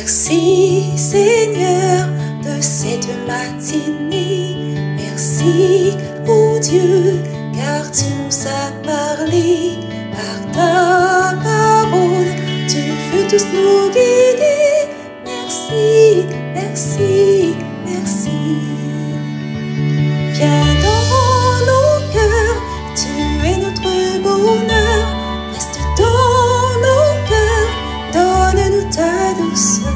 Merci Seigneur de cette matinée. Merci, oh Dieu, car tu nous as parlé par ta parole. Tu veux tous nous guider. Merci, merci, merci. Viens dans nos cœurs, tu es notre bonheur. Reste dans nos cœurs, donne-nous ta douceur.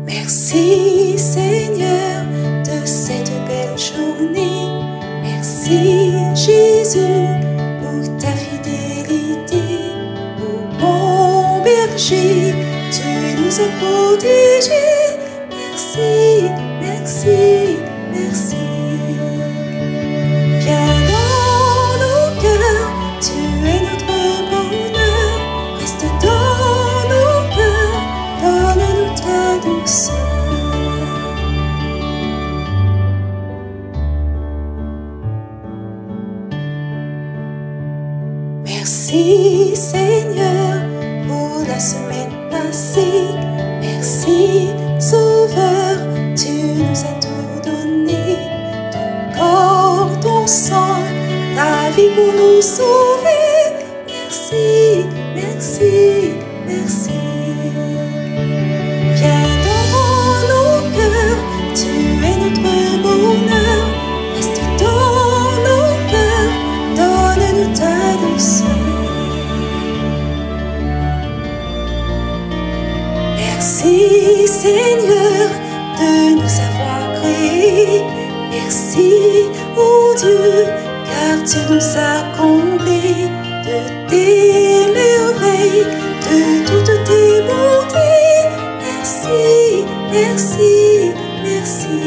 Merci Seigneur de cette belle journée. Merci Jésus pour ta fidélité. Oh mon berger, tu nous as protégés. Merci, merci, merci. Viens dans nos cœurs, tu es notre bonheur. Reste dans nos cœurs, donne-nous ta douceur. Merci Seigneur pour la semaine passée. Merci Sauveur, tu nous as tout donné. Ton corps, ton sang, ta vie pour nous sauver. Merci, merci, merci. Viens dans nos cœurs, tu es notre bonheur. Reste dans nos cœurs, donne-nous ta douceur. Merci Seigneur de nous avoir créés. Merci, oh Dieu, car tu nous as comblés de tes merveilles, de toutes tes bontés. Merci, merci, merci.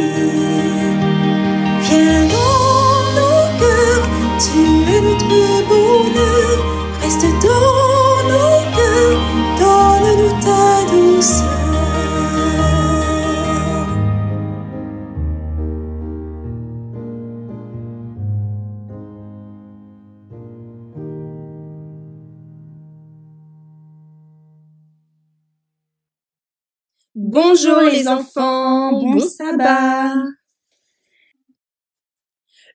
Viens dans nos cœurs, tu es notre bonheur. Reste dans nos cœurs, donne-nous ta douceur. Bonjour les enfants, bon sabbat.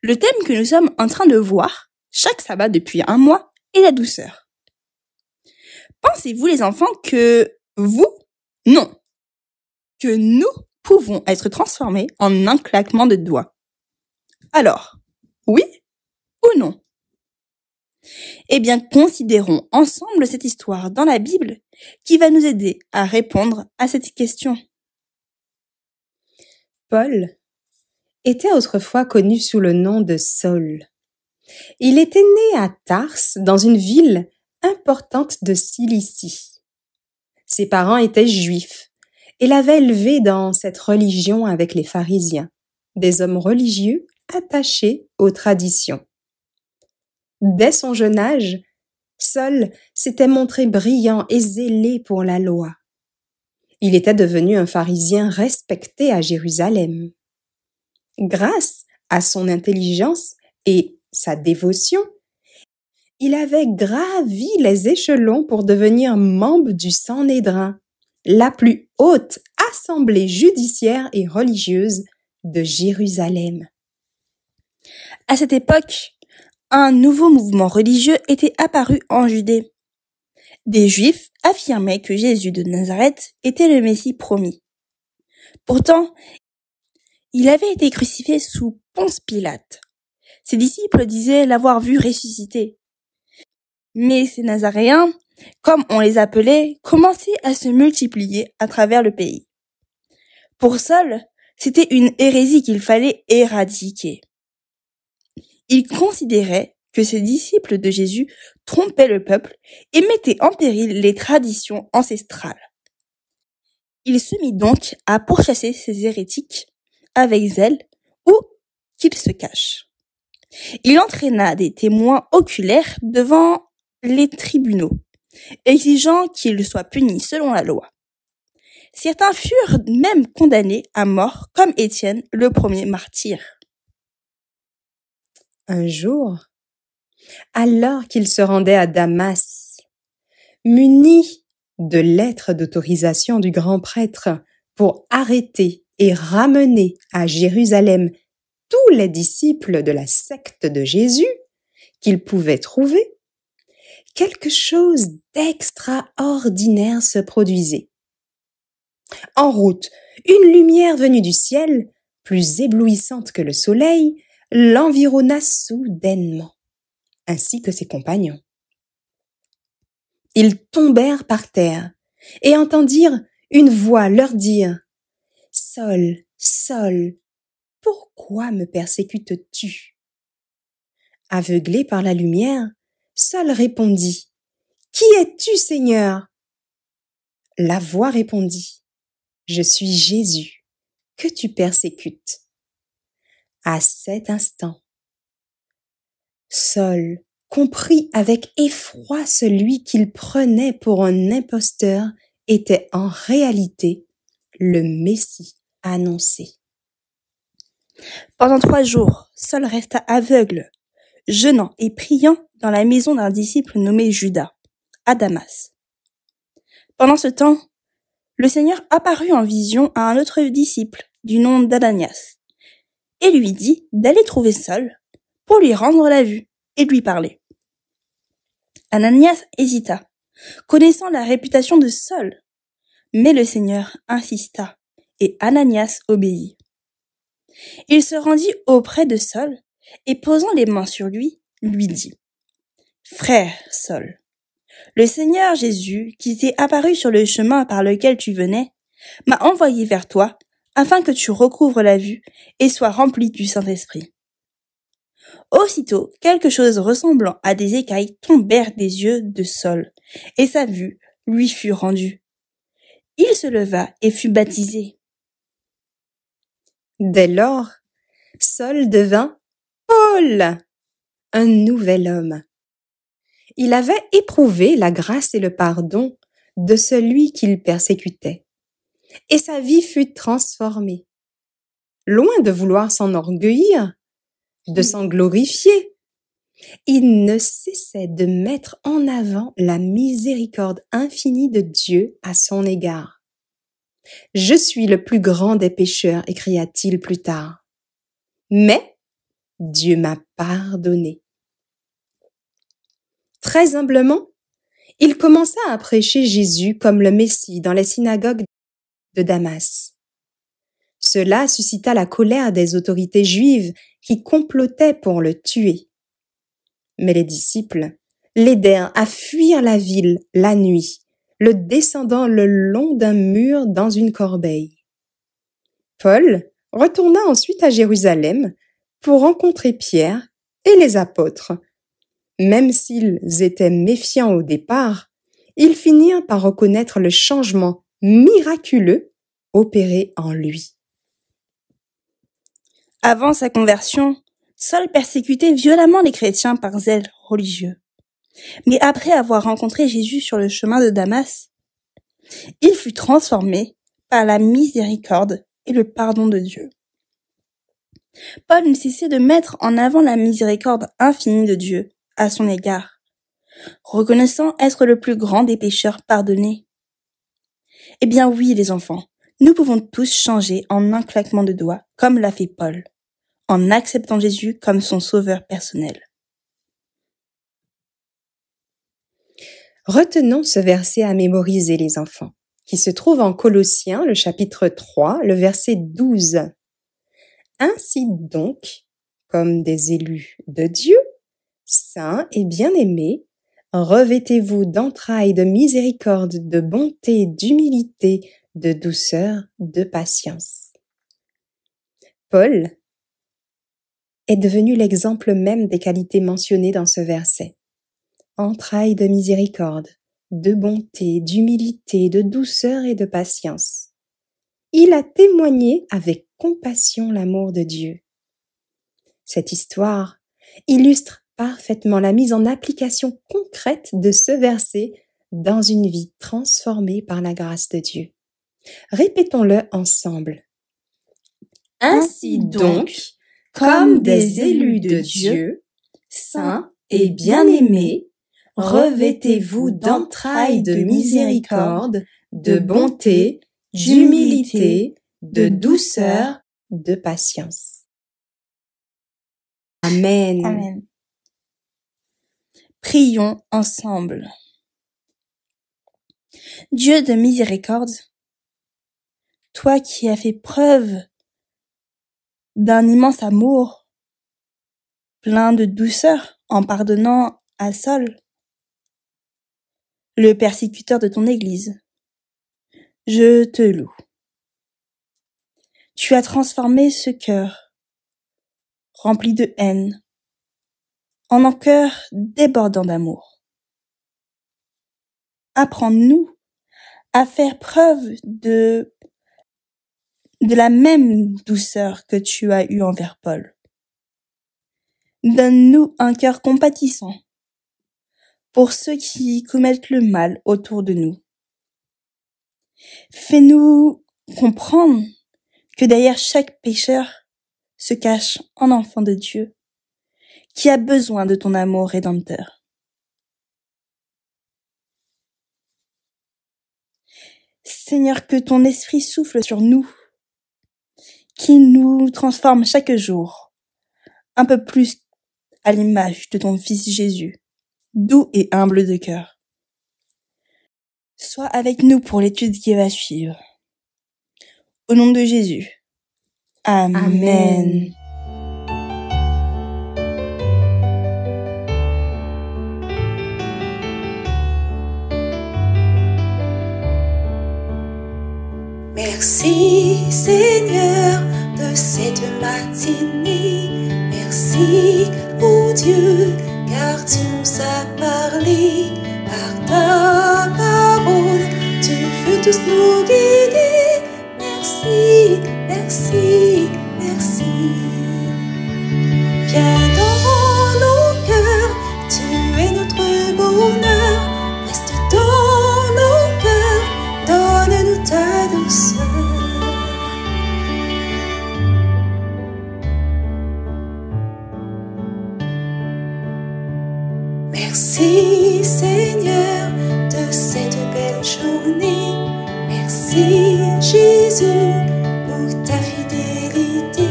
Le thème que nous sommes en train de voir chaque sabbat depuis un mois est la douceur. Pensez-vous les enfants que que nous pouvons être transformés en un claquement de doigts? Alors, oui ou non? Eh bien, considérons ensemble cette histoire dans la Bible qui va nous aider à répondre à cette question. Paul était autrefois connu sous le nom de Saul. Il était né à Tarse, dans une ville importante de Cilicie. Ses parents étaient juifs et l'avaient élevé dans cette religion avec les pharisiens, des hommes religieux attachés aux traditions. Dès son jeune âge, Saul s'était montré brillant et zélé pour la loi. Il était devenu un pharisien respecté à Jérusalem. Grâce à son intelligence et sa dévotion, il avait gravi les échelons pour devenir membre du Sanhédrin, la plus haute assemblée judiciaire et religieuse de Jérusalem. À cette époque, un nouveau mouvement religieux était apparu en Judée. Des Juifs affirmaient que Jésus de Nazareth était le Messie promis. Pourtant, il avait été crucifié sous Ponce Pilate. Ses disciples disaient l'avoir vu ressusciter. Mais ces Nazaréens, comme on les appelait, commençaient à se multiplier à travers le pays. Pour Saul, c'était une hérésie qu'il fallait éradiquer. Il considérait que ces disciples de Jésus trompaient le peuple et mettaient en péril les traditions ancestrales. Il se mit donc à pourchasser ces hérétiques avec zèle ou qu'ils se cachent. Il entraîna des témoins oculaires devant les tribunaux, exigeant qu'ils soient punis selon la loi. Certains furent même condamnés à mort, comme Étienne, le premier martyr. Un jour, Alors qu'il se rendait à Damas, muni de lettres d'autorisation du grand prêtre pour arrêter et ramener à Jérusalem tous les disciples de la secte de Jésus qu'il pouvait trouver, quelque chose d'extraordinaire se produisait. En route, une lumière venue du ciel, plus éblouissante que le soleil, l'environna soudainement, ainsi que ses compagnons. Ils tombèrent par terre et entendirent une voix leur dire « Saul, Saul, pourquoi me persécutes-tu » Aveuglé par la lumière, Saul répondit « Qui es-tu, Seigneur » La voix répondit « Je suis Jésus, que tu persécutes. » À cet instant, Saul comprit avec effroi celui qu'il prenait pour un imposteur était en réalité le Messie annoncé. Pendant 3 jours, Saul resta aveugle, jeûnant et priant dans la maison d'un disciple nommé Judas, à Damas. Pendant ce temps, le Seigneur apparut en vision à un autre disciple du nom d'Ananias et lui dit d'aller trouver Saul pour lui rendre la vue et lui parler. Ananias hésita, connaissant la réputation de Saul, mais le Seigneur insista et Ananias obéit. Il se rendit auprès de Saul et posant les mains sur lui, lui dit « Frère Saul, le Seigneur Jésus, qui t'est apparu sur le chemin par lequel tu venais, m'a envoyé vers toi afin que tu recouvres la vue et sois rempli du Saint-Esprit. » Aussitôt, quelque chose ressemblant à des écailles tombèrent des yeux de Saul, et sa vue lui fut rendue. Il se leva et fut baptisé. Dès lors, Saul devint Paul, un nouvel homme. Il avait éprouvé la grâce et le pardon de celui qu'il persécutait, et sa vie fut transformée. Loin de vouloir s'enorgueillir, de s'en glorifier, il ne cessait de mettre en avant la miséricorde infinie de Dieu à son égard. « Je suis le plus grand des pécheurs », écria-t-il plus tard. Mais Dieu m'a pardonné. Très humblement, il commença à prêcher Jésus comme le Messie dans les synagogues de Damas. Cela suscita la colère des autorités juives qui complotaient pour le tuer. Mais les disciples l'aidèrent à fuir la ville la nuit, le descendant le long d'un mur dans une corbeille. Paul retourna ensuite à Jérusalem pour rencontrer Pierre et les apôtres. Même s'ils étaient méfiants au départ, ils finirent par reconnaître le changement miraculeux opéré en lui. Avant sa conversion, Saul persécutait violemment les chrétiens par zèle religieux. Mais après avoir rencontré Jésus sur le chemin de Damas, il fut transformé par la miséricorde et le pardon de Dieu. Paul ne cessait de mettre en avant la miséricorde infinie de Dieu à son égard, reconnaissant être le plus grand des pécheurs pardonnés. Eh bien oui, les enfants, nous pouvons tous changer en un claquement de doigts, comme l'a fait Paul, en acceptant Jésus comme son sauveur personnel. Retenons ce verset à mémoriser, les enfants, qui se trouve en Colossiens, le chapitre 3, le verset 12. Ainsi donc, comme des élus de Dieu, saints et bien-aimés, revêtez-vous d'entrailles de miséricorde, de bonté, d'humilité, de douceur, de patience. Paul est devenu l'exemple même des qualités mentionnées dans ce verset. Entrailles de miséricorde, de bonté, d'humilité, de douceur et de patience. Il a témoigné avec compassion l'amour de Dieu. Cette histoire illustre parfaitement la mise en application concrète de ce verset dans une vie transformée par la grâce de Dieu. Répétons-le ensemble. Ainsi donc, comme des élus de Dieu, saints et bien-aimés, revêtez-vous d'entrailles de miséricorde, de bonté, d'humilité, de douceur, de patience. Amen. Amen. Prions ensemble. Dieu de miséricorde, toi qui as fait preuve d'un immense amour, plein de douceur en pardonnant à Saul, le persécuteur de ton Église, je te loue. Tu as transformé ce cœur, rempli de haine, en un cœur débordant d'amour. Apprends-nous à faire preuve de la même douceur que tu as eue envers Paul. Donne-nous un cœur compatissant pour ceux qui commettent le mal autour de nous. Fais-nous comprendre que derrière chaque pécheur se cache un enfant de Dieu qui a besoin de ton amour rédempteur. Seigneur, que ton esprit souffle sur nous, qui nous transforme chaque jour, un peu plus à l'image de ton Fils Jésus, doux et humble de cœur. Sois avec nous pour l'étude qui va suivre. Au nom de Jésus. Amen. Amen. Merci Seigneur de cette matinée. Merci, ô Dieu, car tu nous as parlé par ta parole. Tu veux tous nous guider. Merci, merci, merci. Viens dans nos cœurs, tu es notre bonheur. Reste dans nos cœurs, donne-nous ta douceur. Merci Seigneur de cette belle journée. Merci Jésus pour ta fidélité.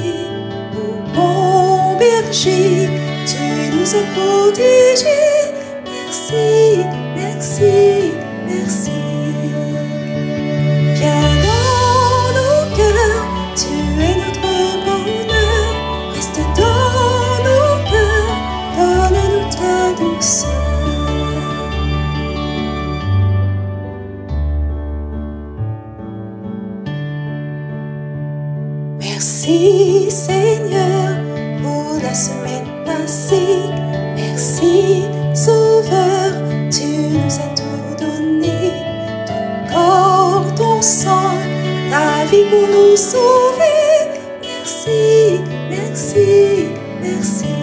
Ô bon berger, tu nous as protégés. Merci, merci, merci. Viens dans nos cœurs, tu es notre bonheur. Reste dans nos cœurs, donne-nous ta douceur. Merci Seigneur pour la semaine passée. Merci Sauveur, tu nous as tout donné. Ton corps, ton sang, ta vie pour nous sauver. Merci, merci, merci.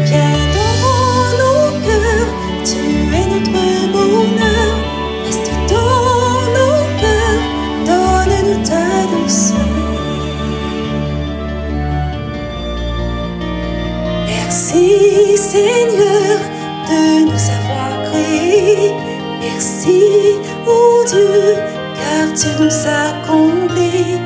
Viens dans nos cœurs, tu es notre bonheur. Reste dans nos cœurs, donne-nous ta douceur. Merci Seigneur de nous avoir créés. Merci, ô Dieu, car tu nous as comblés.